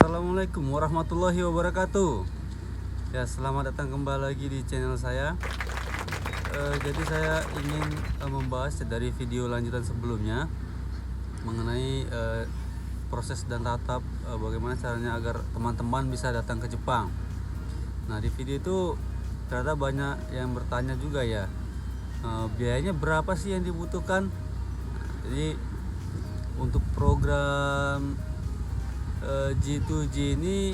Assalamualaikum warahmatullahi wabarakatuh. Ya, selamat datang kembali lagi di channel saya. Jadi saya ingin membahas dari video lanjutan sebelumnya mengenai proses dan tatap bagaimana caranya agar teman-teman bisa datang ke Jepang. Nah, di video itu ternyata banyak yang bertanya juga ya, biayanya berapa sih yang dibutuhkan. Jadi untuk program G2G ini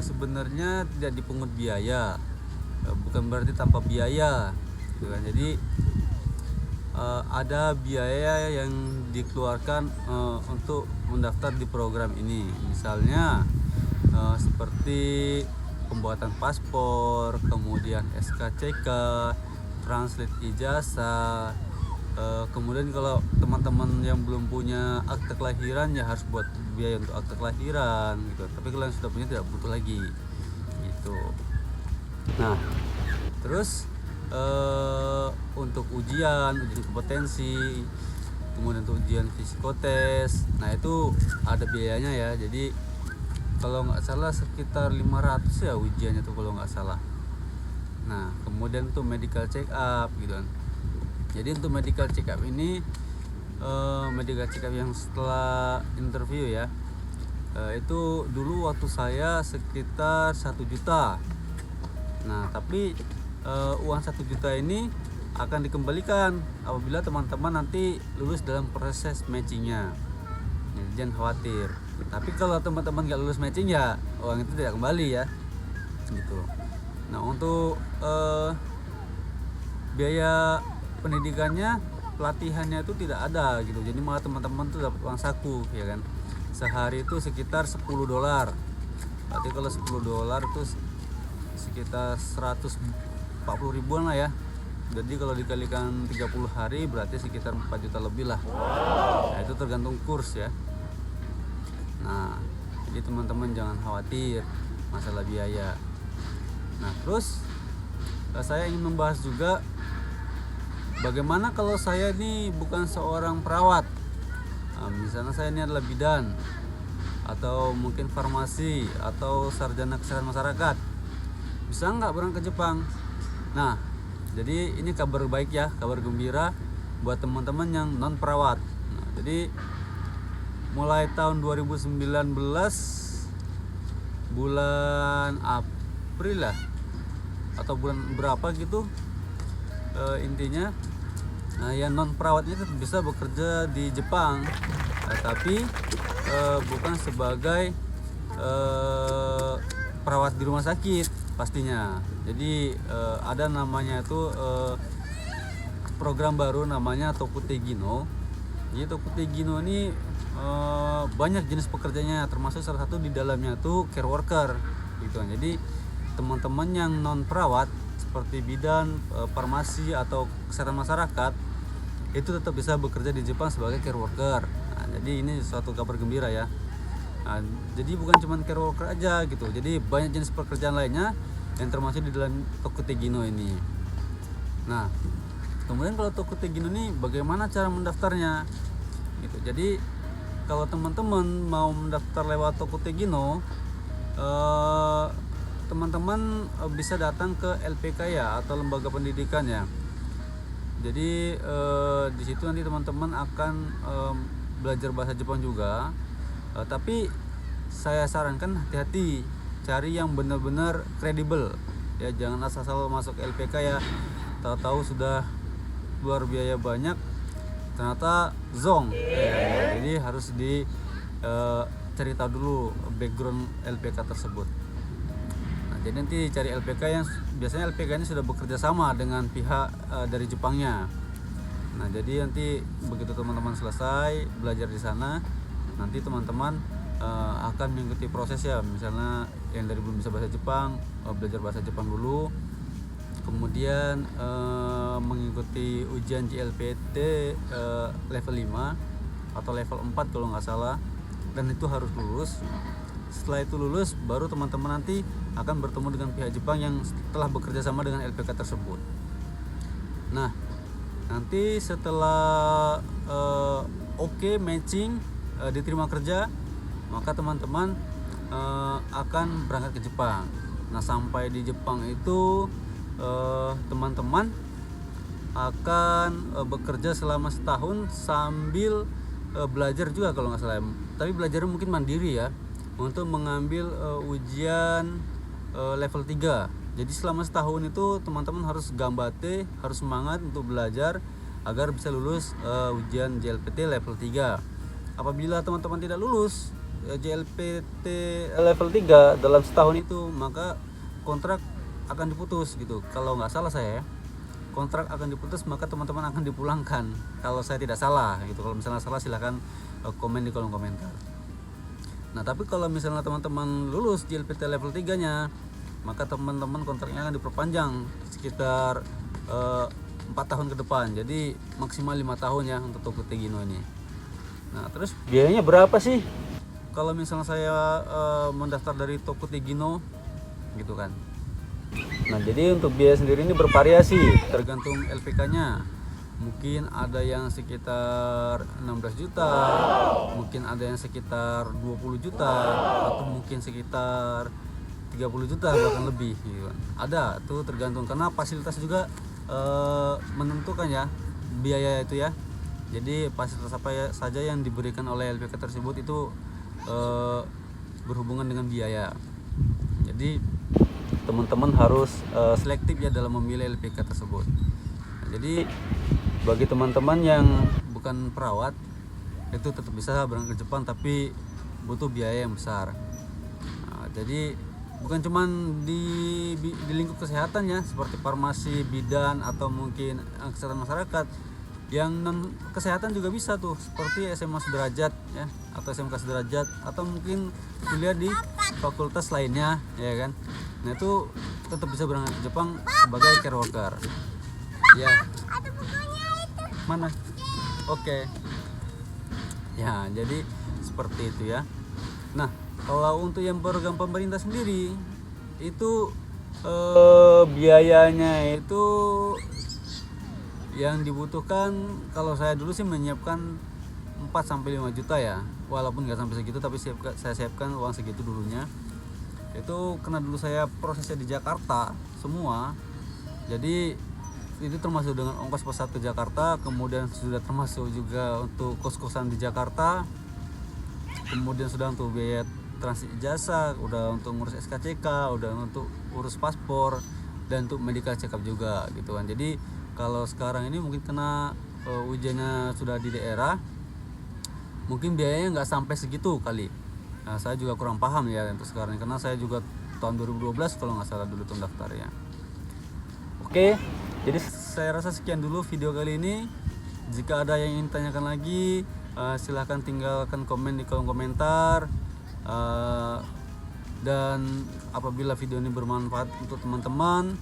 sebenarnya tidak dipungut biaya, bukan berarti tanpa biaya gitu kan. Jadi ada biaya yang dikeluarkan untuk mendaftar di program ini, misalnya seperti pembuatan paspor, kemudian SKCK, translate ijazah. Kemudian kalau teman-teman yang belum punya akte kelahiran ya harus buat biaya untuk akte kelahiran gitu. Tapi kalau yang sudah punya tidak butuh lagi gitu. Nah, terus untuk ujian kompetensi, kemudian untuk ujian psikotes, nah itu ada biayanya ya. Jadi kalau nggak salah sekitar 500 ya ujiannya tuh kalau nggak salah. Nah, kemudian tuh medical check up gitu kan. Jadi untuk medical check up ini medical check up yang setelah interview ya, itu dulu waktu saya sekitar 1 juta. Nah, tapi uang 1 juta ini akan dikembalikan apabila teman-teman nanti lulus dalam proses matchingnya. Jadi jangan khawatir. Tapi kalau teman-teman nggak lulus matching ya uang itu tidak kembali ya gitu. Nah, untuk biaya pendidikannya, pelatihannya itu tidak ada gitu. Jadi malah teman-teman tuh dapat uang saku ya kan. Sehari itu sekitar $10. Berarti kalau $10 itu sekitar 140 ribuan lah ya. Jadi kalau dikalikan 30 hari berarti sekitar 4 juta lebih lah. Nah, itu tergantung kurs ya. Nah, jadi teman-teman jangan khawatir masalah biaya. Nah, terus saya ingin membahas juga bagaimana kalau saya ini bukan seorang perawat. Nah, misalnya saya ini adalah bidan, atau mungkin farmasi, atau sarjana kesehatan masyarakat. Bisa nggak berangkat ke Jepang? Nah, jadi ini kabar baik ya, kabar gembira buat teman-teman yang non perawat. Nah, jadi mulai tahun 2019 bulan April lah, atau bulan berapa gitu, intinya yang non perawatnya tetap bisa bekerja di Jepang, tapi bukan sebagai perawat di rumah sakit pastinya. Jadi ada namanya itu program baru namanya Tokutegino. Jadi Tokutegino ini banyak jenis pekerjaannya, termasuk salah satu di dalamnya tuh care worker gitu. Jadi teman-teman yang non perawat seperti bidan, farmasi atau kesehatan masyarakat itu tetap bisa bekerja di Jepang sebagai care worker. Nah, jadi ini suatu kabar gembira ya. Nah, jadi bukan cuma care worker aja gitu. Jadi banyak jenis pekerjaan lainnya yang termasuk di dalam Tokutegino ini. Nah, kemudian kalau Tokutegino ini bagaimana cara mendaftarnya? Gitu. Jadi kalau teman-teman mau mendaftar lewat Tokutegino, teman-teman bisa datang ke LPK ya, atau lembaga pendidikan ya. Jadi di situ nanti teman-teman akan belajar bahasa Jepang juga. Tapi saya sarankan hati-hati, cari yang benar-benar kredibel ya, jangan asal-asal masuk LPK ya, tahu-tahu sudah keluar biaya banyak ternyata zong ya. Jadi harus cari tahu dulu background LPK tersebut. Jadi nanti cari LPK yang biasanya LPK ini sudah bekerja sama dengan pihak dari Jepangnya. Nah, jadi nanti begitu teman-teman selesai belajar di sana, nanti teman-teman akan mengikuti proses ya. Misalnya yang dari belum bisa bahasa Jepang, belajar bahasa Jepang dulu. Kemudian mengikuti ujian JLPT level 5 atau level 4 kalau nggak salah. Dan itu harus lulus. Setelah itu lulus, baru teman-teman nanti akan bertemu dengan pihak Jepang yang telah bekerja sama dengan LPK tersebut. Nah, nanti setelah oke matching, diterima kerja, maka teman-teman akan berangkat ke Jepang. Nah, sampai di Jepang itu teman-teman akan bekerja selama setahun sambil belajar juga kalau nggak salah. Tapi belajarnya mungkin mandiri ya, untuk mengambil ujian level 3. Jadi selama setahun itu teman-teman harus gambate, harus semangat untuk belajar agar bisa lulus ujian JLPT level 3. Apabila teman-teman tidak lulus JLPT level 3 dalam setahun itu, maka kontrak akan diputus gitu. Kalau nggak salah saya, kontrak akan diputus, maka teman-teman akan dipulangkan. Kalau saya tidak salah gitu. Kalau misalnya salah silahkan komen di kolom komentar. Nah, tapi kalau misalnya teman-teman lulus JLPT level 3 nya, maka teman-teman kontraknya akan diperpanjang sekitar 4 tahun ke depan. Jadi maksimal 5 tahun ya untuk Tokute Gino ini. Nah, terus biayanya berapa sih kalau misalnya saya mendaftar dari Tokute Gino gitu kan? Nah, jadi untuk biaya sendiri ini bervariasi tergantung LPK-nya. Mungkin ada yang sekitar 16 juta, mungkin ada yang sekitar 20 juta, atau mungkin sekitar 30 juta bahkan lebih gitu. Ada tuh tergantung, karena fasilitas juga menentukan ya biaya itu ya. Jadi fasilitas apa saja yang diberikan oleh LPK tersebut itu berhubungan dengan biaya. Jadi teman-teman harus selektif ya dalam memilih LPK tersebut. Nah, jadi bagi teman-teman yang bukan perawat itu tetap bisa berangkat ke Jepang, tapi butuh biaya yang besar. Nah, jadi bukan cuman di lingkup kesehatan ya, seperti farmasi, bidan, atau mungkin kesehatan masyarakat. Yang non kesehatan juga bisa tuh, seperti SMA sederajat ya, atau SMK sederajat, atau mungkin kuliah di fakultas lainnya ya kan. Nah, itu tetap bisa berangkat ke Jepang sebagai care worker ya. Mana? Oke. Ya, jadi seperti itu ya. Nah, kalau untuk yang program pemerintah sendiri itu biayanya itu yang dibutuhkan, kalau saya dulu sih menyiapkan 4-5 juta ya. Walaupun nggak sampai segitu, tapi saya siapkan uang segitu dulunya. Itu karena dulu saya prosesnya di Jakarta semua. Jadi itu termasuk dengan ongkos pesawat ke Jakarta, kemudian sudah termasuk juga untuk kos-kosan di Jakarta, kemudian sudah untuk biaya transit ijazah, udah untuk ngurus SKCK, udah untuk urus paspor, dan untuk medical check up juga gitu kan. Jadi kalau sekarang ini mungkin kena ujiannya sudah di daerah, mungkin biayanya nggak sampai segitu kali. Nah, saya juga kurang paham ya untuk sekarang, karena saya juga tahun 2012 kalau nggak salah dulu tuh daftarnya. Oke, jadi saya rasa sekian dulu video kali ini. Jika ada yang ingin tanyakan lagi, silahkan tinggalkan komen di kolom komentar. Dan apabila video ini bermanfaat untuk teman-teman,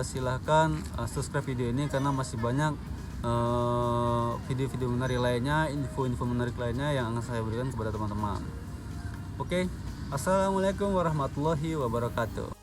silahkan subscribe video ini, karena masih banyak video-video menarik lainnya, info-info menarik lainnya yang akan saya berikan kepada teman-teman. Oke, assalamualaikum warahmatullahi wabarakatuh.